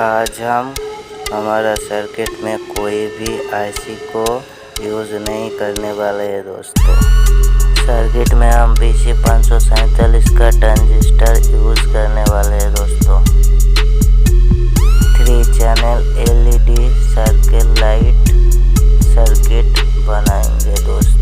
आज हम हमारा सर्किट में कोई भी आईसी को यूज़ नहीं करने वाले हैं दोस्तों। सर्किट में हम bc547 का ट्रांजिस्टर यूज़ करने वाले हैं दोस्तों। 3 channel LED circuit light circuit बनाएंगे दोस्तों।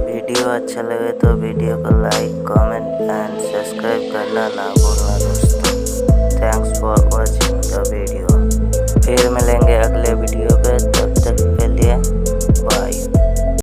वीडियो अच्छा लगे तो वीडियो को लाइक, कमेंट एंड सब्सक्राइब करना ना भूलना दोस्तों। Thanks for